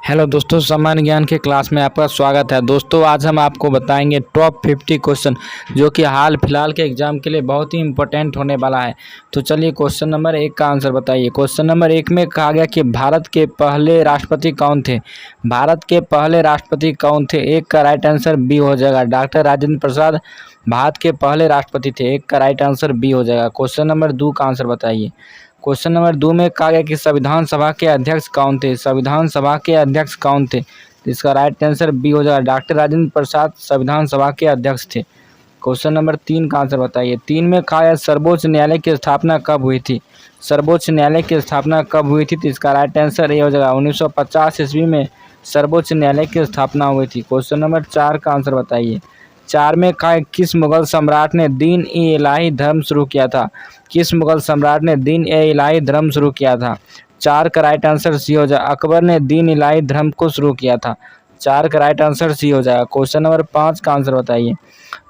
Hello दोस्तों, सामान्य ज्ञान के क्लास में आपका स्वागत है। दोस्तों, आज हम आपको बताएंगे टॉप 50 क्वेश्चन जो कि हाल फिलहाल के एग्जाम के लिए बहुत ही इंपॉर्टेंट होने वाला है। तो चलिए क्वेश्चन नंबर 1 का आंसर बताइए। क्वेश्चन नंबर 1 में कहा गया कि भारत के पहले राष्ट्रपति कौन थे। भारत के पहले राष्ट्रपति कौन थे। एक का राइट आंसर बी हो जाएगा, डॉक्टर राजेंद्र प्रसाद भारत के पहले राष्ट्रपति थे। एक का राइट आंसर बी हो जाएगा। क्वेश्चन नंबर 2 का आंसर बताइए। क्वेश्चन नंबर 2 में कहा गया कि संविधान सभा के अध्यक्ष कौन थे। संविधान सभा के अध्यक्ष कौन थे। इसका राइट आंसर बी हो जाएगा, डॉक्टर राजेंद्र प्रसाद संविधान सभा के अध्यक्ष थे। क्वेश्चन नंबर 3 का आंसर बताइए। 3 में कहा गया सर्वोच्च न्यायालय की स्थापना कब हुई थी। सर्वोच्च न्यायालय की स्थापना कब हुई थी। तो इसका राइट आंसर ए हो जाएगा, 1950 ईस्वी में सर्वोच्च न्यायालय की स्थापना हुई थी। क्वेश्चन नंबर 4 का आंसर बताइए। 4 में कहा किस मुगल सम्राट ने दीन ए इलाही धर्म शुरू किया था। किस मुगल सम्राट ने दीन ए इलाही धर्म शुरू किया था। 4 का राइट आंसर सी हो जाएगा, अकबर ने दीन इलाही धर्म को शुरू किया था। 4 का राइट आंसर सी हो जाएगा। क्वेश्चन नंबर 5 का आंसर बताइए।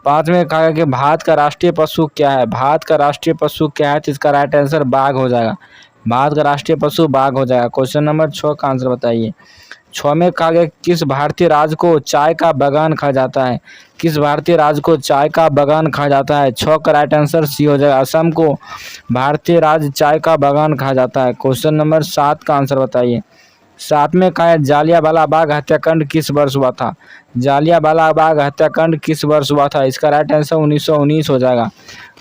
5 में कहा कि भारत का राष्ट्रीय पशु क्या है। भारत का राष्ट्रीय पशु क्या है। तो इसका राइट आंसर बाघ हो जाएगा। भारत का राष्ट्रीय पशु बाघ हो जाएगा। क्वेश्चन नंबर 6 का आंसर बताइए। 6 में कहा गया किस भारतीय राज्य को चाय का बागान कहा जाता है। किस भारतीय राज्य को चाय का बागान कहा जाता है। 6 का राइट आंसर सी हो जाएगा, असम को भारतीय राज्य चाय का बागान कहा जाता है। क्वेश्चन नंबर 7 का आंसर बताइए। 7 में कहा है जालियांवाला बाग हत्याकांड किस वर्ष हुआ था। जालियांवाला बाग हत्याकांड किस वर्ष हुआ था। इसका राइट आंसर 1919 हो जाएगा।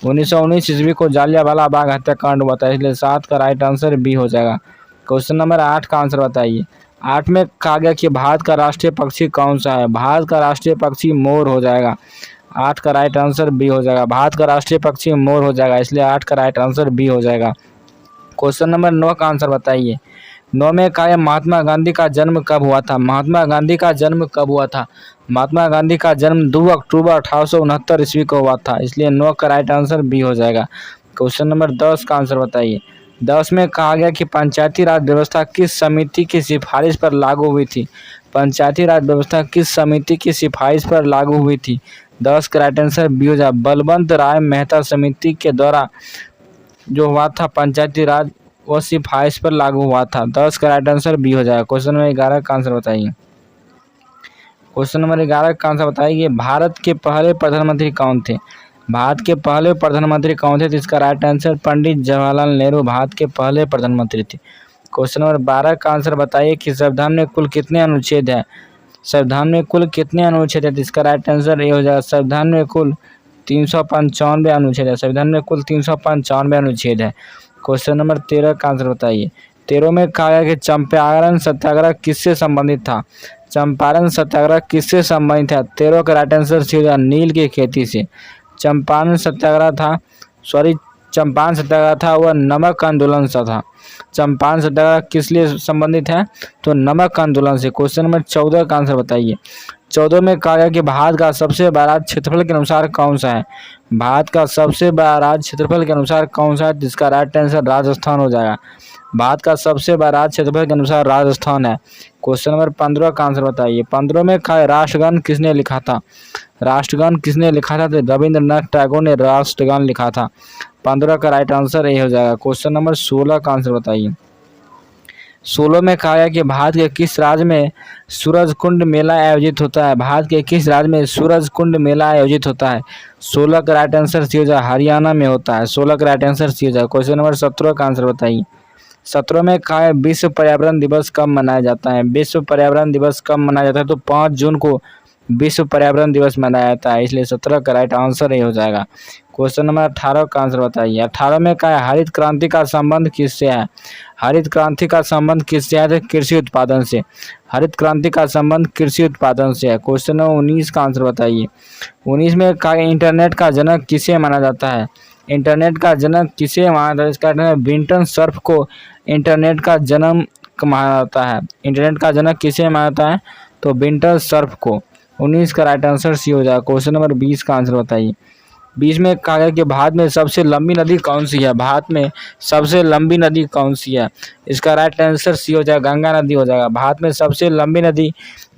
1919 ईस्वी को जालियांवाला बाग हत्याकांड हुआ था, इसलिए 7 का राइट आंसर बी हो जाएगा। क्वेश्चन नंबर 8 का आंसर बताइए। 8 में कहा गया कि भारत का राष्ट्रीय पक्षी कौन सा है। भारत का राष्ट्रीय पक्षी मोर हो जाएगा। 8 का राइट आंसर बी हो जाएगा। भारत का राष्ट्रीय पक्षी मोर हो जाएगा, इसलिए 8 का राइट आंसर बी हो जाएगा। क्वेश्चन नंबर 9 का आंसर बताइए। 9 में कहा है महात्मा गांधी का जन्म कब हुआ था। महात्मा गांधी का जन्म कब हुआ था। महात्मा गांधी का जन्म 2 अक्टूबर 1869 ईस्वी को हुआ था, इसलिए 9 का राइट आंसर बी हो जाएगा। क्वेश्चन नंबर 10 का आंसर बताइए। 10 में कहा गया कि पंचायती राज व्यवस्था किस समिति की सिफारिश पर लागू हुई थी। पंचायती राज व्यवस्था किस समिति की सिफारिश पर लागू हुई थी। 10 का राइट आंसर बी हो जाएगा, बलवंत राय मेहता समिति के द्वारा जो हुआ था पंचायती राज, वो सिफारिश पर लागू हुआ था। 10 का राइट आंसर बी हो जाएगा। क्वेश्चन नंबर 11 का आंसर बताइए। क्वेश्चन नंबर 11 का आंसर बताइए। भारत के पहले प्रधानमंत्री कौन थे। भारत के पहले प्रधानमंत्री कौन थे। तो इसका राइट आंसर पंडित जवाहरलाल नेहरू भारत के पहले प्रधानमंत्री थे। क्वेश्चन नंबर 12 का आंसर बताइए कि संविधान में कुल कितने अनुच्छेद हैं। संविधान में कुल कितने अनुच्छेद है। तो इसका राइट आंसर ये हो जाएगा, संविधान में कुल 395 अनुच्छेद है। संविधान में कुल 395 अनुच्छेद है। क्वेश्चन नंबर 13 का आंसर बताइए। 13 में कहा गया कि चंपारण सत्याग्रह किससे संबंधित था। चंपारण सत्याग्रह किससे संबंधित है। 13 का राइट आंसर सीधा नील की खेती से। चंपारण सत्याग्रह था वह नमक आंदोलन से था। चंपारण सत्याग्रह किस लिए संबंधित है, तो नमक आंदोलन से। क्वेश्चन नंबर 14 का आंसर बताइए। 14 में कहा गया कि भारत का सबसे बड़ा राज्य क्षेत्रफल के अनुसार कौन सा है। भारत का सबसे बड़ा राज्य क्षेत्रफल के अनुसार कौन सा है। जिसका राइट आंसर राजस्थान हो जाएगा। भारत का सबसे बड़ा राज्य क्षेत्रफल के अनुसार राजस्थान है। क्वेश्चन नंबर 15 का आंसर बताइए। 15 में कहा है राष्ट्रगान किसने लिखा था। राष्ट्रगान किसने लिखा था। तो रविंद्रनाथ टैगोर ने राष्ट्रगान लिखा था। 15 का राइट आंसर ये हो जाएगा। क्वेश्चन नंबर 16 का आंसर बताइए। 16 में कहा है कि भारत के किस राज्य में सूरज कुंड मेला आयोजित होता है। भारत के किस राज्य में सूरज कुंड मेला आयोजित होता है। 16 का राइट आंसर सी हो जाए, हरियाणा में होता है। 16 का राइट आंसर सी हो जाए। क्वेश्चन नंबर 17 का आंसर बताइए। 17 में कहा है विश्व पर्यावरण दिवस कब मनाया जाता है। विश्व पर्यावरण दिवस कब मनाया जाता है। तो 5 जून को विश्व पर्यावरण दिवस मनाया जाता है, इसलिए 17 का राइट आंसर ये हो जाएगा। क्वेश्चन नंबर 18 का आंसर बताइए। 18 में कहा है हरित क्रांति का संबंध किससे है। हरित क्रांति का संबंध किससे है। तो कृषि उत्पादन से। हरित क्रांति का संबंध कृषि उत्पादन से है। क्वेश्चन नंबर 19 का आंसर बताइए। 19 में कहा है इंटरनेट का जनक किसे माना जाता है। इंटरनेट का जनक किसे माना जाता है। इसका विंटन सर्फ को इंटरनेट का जनक माना जाता है। इंटरनेट का जनक किसे माना जाता है, तो विंटर सर्फ को। 19 का राइट आंसर सी हो जाएगा। क्वेश्चन नंबर 20 का आंसर बताइए। 20 में कहा गया कि भारत में सबसे लंबी नदी कौन सी है। भारत में सबसे लंबी नदी कौन सी है। इसका राइट आंसर सी हो जाएगा, गंगा नदी हो जाएगा। भारत में सबसे लंबी नदी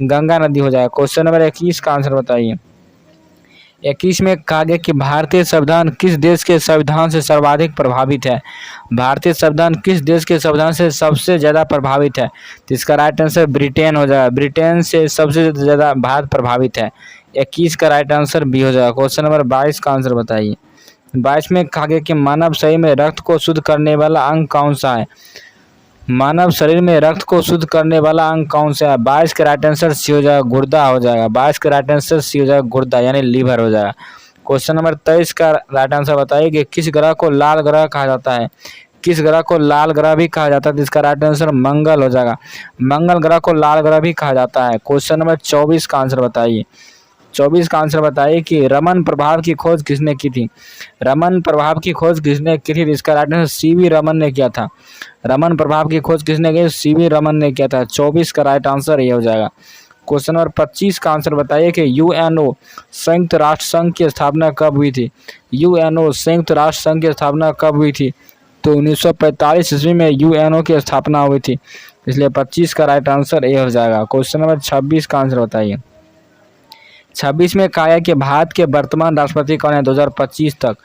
गंगा नदी हो जाएगा। क्वेश्चन नंबर 21 का आंसर बताइए। 21 में कहा गया कि भारतीय संविधान किस देश के संविधान से सर्वाधिक प्रभावित है। भारतीय संविधान किस देश के संविधान से सबसे ज़्यादा प्रभावित है। तो इसका राइट आंसर ब्रिटेन हो जाएगा। ब्रिटेन से सबसे ज़्यादा भारत प्रभावित है। 21 का राइट आंसर बी हो जाएगा। क्वेश्चन नंबर 22 का आंसर बताइए। 22 में कहा गया कि मानव शरीर में रक्त को शुद्ध करने वाला अंग कौन सा है। मानव शरीर में रक्त को शुद्ध करने वाला अंग कौन सा है। 22 का राइट आंसर सी हो जाएगा, गुर्दा हो जाएगा। 22 का राइट आंसर सी हो जाएगा, गुर्दा यानी लीवर हो जाएगा। क्वेश्चन नंबर 23 का राइट आंसर बताइए कि किस ग्रह को लाल ग्रह कहा जाता है। किस ग्रह को लाल ग्रह भी कहा जाता है। जिसका राइट आंसर मंगल हो जाएगा। मंगल ग्रह को लाल ग्रह भी कहा जाता है। क्वेश्चन नंबर 24 का आंसर बताइए। 24 का आंसर बताइए कि रमन प्रभाव की खोज किसने की थी। रमन प्रभाव की खोज किसने की थी। इसका राइट आंसर सीवी रमन ने किया था। रमन प्रभाव की खोज किसने की, सीवी रमन ने किया था। 24 का राइट आंसर ये हो जाएगा। क्वेश्चन नंबर 25 का आंसर बताइए कि यूएनओ संयुक्त राष्ट्र संघ की स्थापना कब हुई थी। यूएनओ संयुक्त राष्ट्र संघ की स्थापना कब हुई थी। तो 1945 ईस्वी में यूएनओ की स्थापना हुई थी, इसलिए 25 का राइट आंसर ये हो जाएगा। क्वेश्चन नंबर 26 का आंसर बताइए। 26 में कहा है कि भारत के वर्तमान राष्ट्रपति कौन है 2025 तक।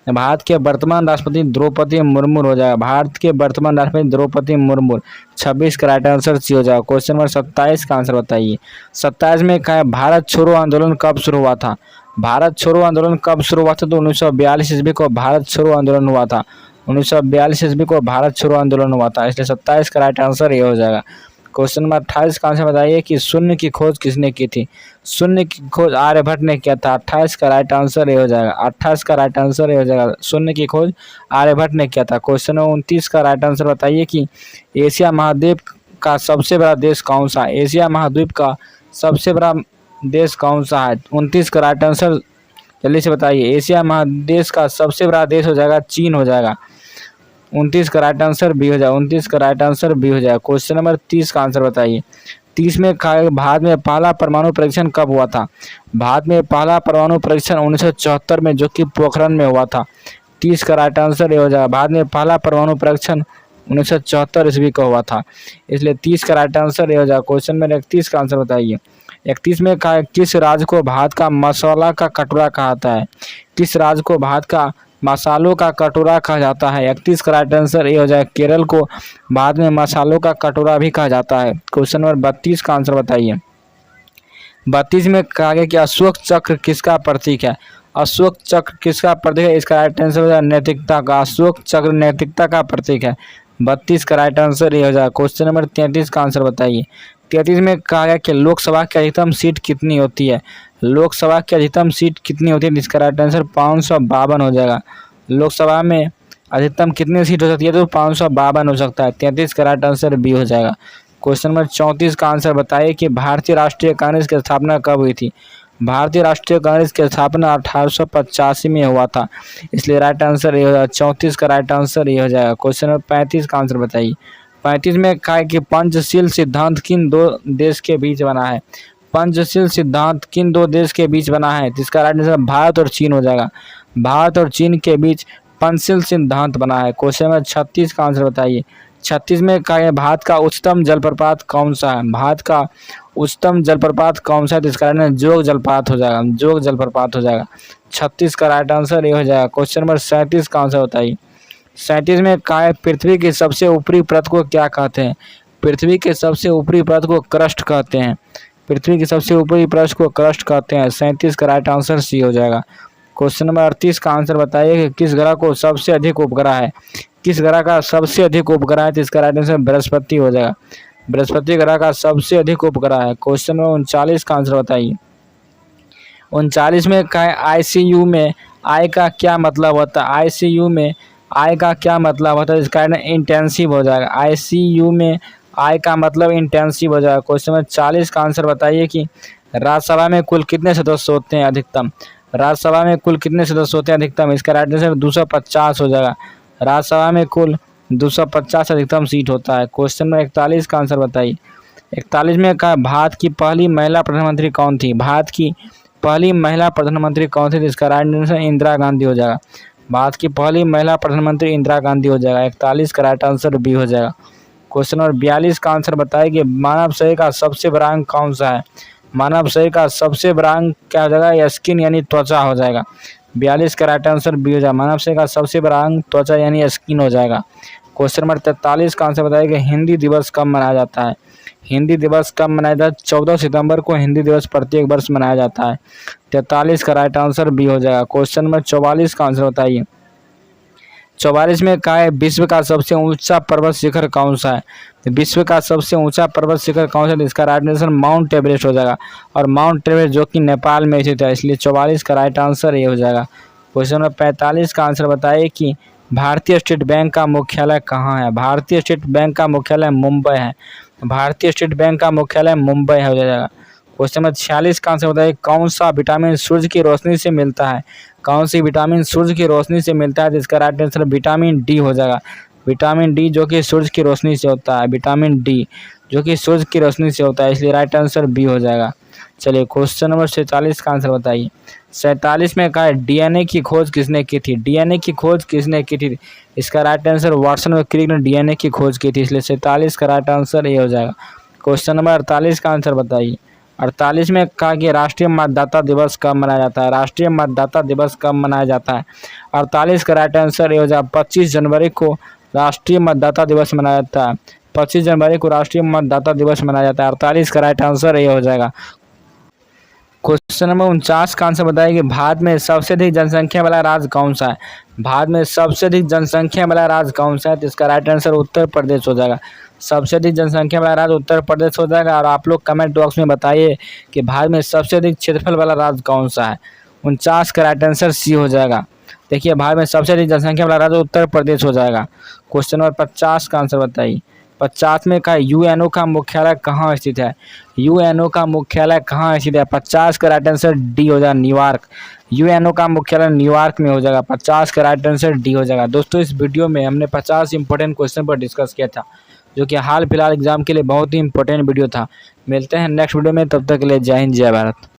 भारत के वर्तमान राष्ट्रपति द्रौपदी मुर्मू हो जाएगा। भारत के वर्तमान राष्ट्रपति द्रौपदी मुर्मू। 26 का राइट आंसर सी हो जाएगा। क्वेश्चन नंबर 27 का आंसर बताइए। 27 में कहा है भारत छोड़ो आंदोलन कब शुरू हुआ था। भारत छोड़ो आंदोलन कब शुरू हुआ था। तो 1942 ईस्वी को भारत छोड़ो आंदोलन हुआ था। 1942 ईस्वी को भारत छोड़ो आंदोलन हुआ था, इसलिए 27 का राइट आंसर ये हो जाएगा। क्वेश्चन नंबर 28 का आंसर बताइए कि शून्य की खोज किसने की थी। शून्य की खोज आर्यभट्ट ने किया था। 28 का राइट आंसर ये हो जाएगा। 28 का राइट आंसर ये हो जाएगा। शून्य की खोज आर्यभट्ट ने किया था। क्वेश्चन नंबर 29 का राइट आंसर बताइए कि एशिया महाद्वीप का सबसे बड़ा देश कौन सा है। एशिया महाद्वीप का सबसे बड़ा देश कौन सा है। 29 का राइट आंसर जल्दी से बताइए। एशिया महादेश का सबसे बड़ा देश हो जाएगा चीन हो जाएगा। 29 का राइट आंसर बी हो जाएगा। 29 का राइट आंसर बी हो जाएगा। क्वेश्चन नंबर 30 का आंसर बताइए। 30 में भारत में पहला परमाणु परीक्षण कब हुआ था। भारत में पहला परमाणु परीक्षण 1974 में, जो कि पोखरण में हुआ था। 30 का राइट आंसर ये हो जाएगा। भारत में पहला परमाणु परीक्षण 1974 ईस्वी को हुआ था, इसलिए 30 का राइट आंसर ये हो जाएगा। क्वेश्चन नंबर 31 का आंसर बताइए। 31 में कहा किस राज्य को भारत का मसाला का कटोरा कहा जाता है। किस राज्य को भारत का मसालों का कटोरा कहा जाता है। 31 का राइट आंसर ये हो जाएगा। केरल को भारत में मसालों का कटोरा भी कहा जाता है। क्वेश्चन नंबर 32 का आंसर बताइए। 32 में कहा गया कि अशोक चक्र किसका प्रतीक है। अशोक चक्र किसका प्रतीक है। इसका राइट आंसर हो जाएगा नैतिकता का। अशोक चक्र नैतिकता का प्रतीक है। 32 का राइट आंसर ये हो जाएगा। क्वेश्चन नंबर 33 का आंसर बताइए। 33 में कहा गया कि लोकसभा की अधिकतम सीट कितनी होती है। लोकसभा की अधिकतम सीट कितनी होती है। जिसका राइट आंसर 552 हो जाएगा। लोकसभा में अधिकतम कितनी सीट हो सकती है। तो 552 हो सकता है। 33 का राइट आंसर बी हो जाएगा। क्वेश्चन नंबर 34 का आंसर बताइए कि भारतीय राष्ट्रीय कांग्रेस की स्थापना कब हुई थी। भारतीय राष्ट्रीय कांग्रेस की स्थापना 1885 में हुआ था, इसलिए राइट आंसर ये हो जाएगा। 34 का राइट आंसर ये हो जाएगा। क्वेश्चन नंबर 35 का आंसर बताइए। 35 में कहा है कि पंचशील सिद्धांत किन दो देश के बीच बना है। पंचशील सिद्धांत किन दो देश के बीच बना है। जिसका राइट आंसर भारत और चीन हो जाएगा। भारत और चीन के बीच पंचशील सिद्धांत बना है। क्वेश्चन नंबर 36 का आंसर बताइए। 36 में कहा है भारत का उच्चतम जलप्रपात कौन सा है। भारत का उच्चतम जलप्रपात कौन सा है। जिसका राइट आंसर जोग जलप्रपात हो जाएगा। जोग जलप्रपात हो जाएगा। 36 का राइट आंसर ये हो जाएगा। क्वेश्चन नंबर 37 का आंसर बताइए। 37 में कहा है पृथ्वी की सबसे ऊपरी परत को क्या कहते हैं। पृथ्वी के सबसे ऊपरी परत को क्रस्ट कहते हैं। पृथ्वी की सबसे ऊपरी परत को क्रस्ट कहते हैं। 37 का राइट आंसर सी हो जाएगा। क्वेश्चन नंबर 38 का आंसर बताइए कि किस ग्रह को सबसे अधिक उपग्रह है। किस ग्रह का सबसे अधिक उपग्रह है। तो इसका राइट आंसर बृहस्पति हो जाएगा। बृहस्पति ग्रह का सबसे अधिक उपग्रह है। क्वेश्चन नंबर 39 का आंसर बताइए। 39 में कहा है आईसीयू में आई का क्या मतलब होता है। आईसीयू में आई का क्या मतलब होता है। इसका राइट आंसर इंटेंसिव हो जाएगा। आईसीयू में आई का मतलब इंटेंसिव हो जाएगा। क्वेश्चन नंबर 40 का आंसर बताइए कि राज्यसभा में कुल कितने सदस्य होते हैं अधिकतम। राज्यसभा में कुल कितने सदस्य होते हैं अधिकतम। इसका राइट आंसर 250 हो जाएगा। राज्यसभा में कुल 250 अधिकतम सीट होता है। क्वेश्चन नंबर 41 का आंसर बताइए। 41 में कहा भारत की पहली महिला प्रधानमंत्री कौन थी। भारत की पहली महिला प्रधानमंत्री कौन थी। इसका राइट आंसर इंदिरा गांधी हो जाएगा। भारत की पहली महिला प्रधानमंत्री इंदिरा गांधी हो जाएगा। 41 का राइट आंसर बी हो जाएगा। क्वेश्चन नंबर 42 का आंसर बताइए कि मानव शरीर का सबसे बड़ा अंग कौन सा है। मानव शरीर का सबसे बड़ा अंग क्या हो जाएगा, स्किन यानी त्वचा हो जाएगा। 42 का राइट आंसर बी हो जाएगा, मानव शरीर का सबसे बड़ा अंग त्वचा यानी स्किन हो जाएगा। क्वेश्चन नंबर 43 का आंसर बताइए कि हिंदी दिवस कब मनाया जाता है। हिंदी दिवस कब मनाया जाता है? 14 सितंबर को हिंदी दिवस प्रत्येक वर्ष मनाया जाता है। 43 का राइट आंसर बी हो जाएगा। क्वेश्चन नंबर 44 का आंसर बताइए। 44 में कहा है विश्व का सबसे ऊंचा पर्वत शिखर कौन सा है? तो विश्व का सबसे ऊंचा पर्वत शिखर कौन सा है? तो इसका राइट आंसर माउंट एवरेस्ट हो जाएगा, और माउंट एवरेस्ट जो कि नेपाल में स्थित है, इसलिए 44 का राइट आंसर ये हो जाएगा। क्वेश्चन नंबर 45 का आंसर बताइए कि भारतीय स्टेट बैंक का मुख्यालय कहाँ है? भारतीय स्टेट बैंक का मुख्यालय मुंबई है। भारतीय स्टेट बैंक का मुख्यालय मुंबई हो जाएगा। क्वेश्चन नंबर 46 का आंसर बताइए कौन सा विटामिन सूर्य की रोशनी से मिलता है? कौन सी विटामिन सूर्य की रोशनी से मिलता है? जिसका राइट आंसर विटामिन डी हो जाएगा। विटामिन डी जो कि सूर्य की रोशनी से होता है, विटामिन डी जो कि सूर्य की रोशनी से होता है, इसलिए राइट आंसर बी हो जाएगा। चलिए क्वेश्चन नंबर 47 का आंसर बताइए। 47 में कहा है डीएनए की खोज किसने की थी? डीएनए की खोज किसने की थी? इसका राइट आंसर वाटसन और क्रिक ने डीएनए की खोज की थी, इसलिए 47 का राइट आंसर ये हो जाएगा। क्वेश्चन नंबर 48 का आंसर बताइए। 48 में कहा कि राष्ट्रीय मतदाता दिवस कब मनाया जाता है? राष्ट्रीय मतदाता दिवस कब मनाया जाता है? 48 का राइट आंसर ये हो जाएगा। 25 जनवरी को राष्ट्रीय मतदाता दिवस मनाया जाता है। 25 जनवरी को राष्ट्रीय मतदाता दिवस मनाया जाता है। 48 का राइट आंसर ये हो जाएगा। क्वेश्चन नंबर 49 का आंसर बताइए कि भारत में सबसे अधिक जनसंख्या वाला राज्य कौन सा है? भारत में सबसे अधिक जनसंख्या वाला राज्य कौन सा है? तो इसका राइट आंसर उत्तर प्रदेश हो जाएगा। सबसे अधिक जनसंख्या वाला राज्य उत्तर प्रदेश हो जाएगा। और आप लोग कमेंट बॉक्स में बताइए कि भारत में सबसे अधिक क्षेत्रफल वाला राज्य कौन सा है। 49 का राइट आंसर सी हो जाएगा। देखिए भारत में सबसे अधिक जनसंख्या वाला राज्य उत्तर प्रदेश हो जाएगा। क्वेश्चन नंबर 50 का आंसर बताइए। 50 में कहा यूएनओ का मुख्यालय कहाँ स्थित है? यूएनओ का मुख्यालय कहाँ स्थित है? 50 का राइट आंसर डी हो जाएगा, न्यूयॉर्क। यूएनओ का मुख्यालय न्यूयॉर्क में हो जाएगा। 50 का राइट आंसर डी हो जाएगा। दोस्तों इस वीडियो में हमने 50 इंपॉर्टेंट क्वेश्चन पर डिस्कस किया था, जो कि हाल फिलहाल एग्जाम के लिए बहुत ही इंपॉर्टेंट वीडियो था। मिलते हैं नेक्स्ट वीडियो में, तब तक के लिए जय हिंद जय भारत।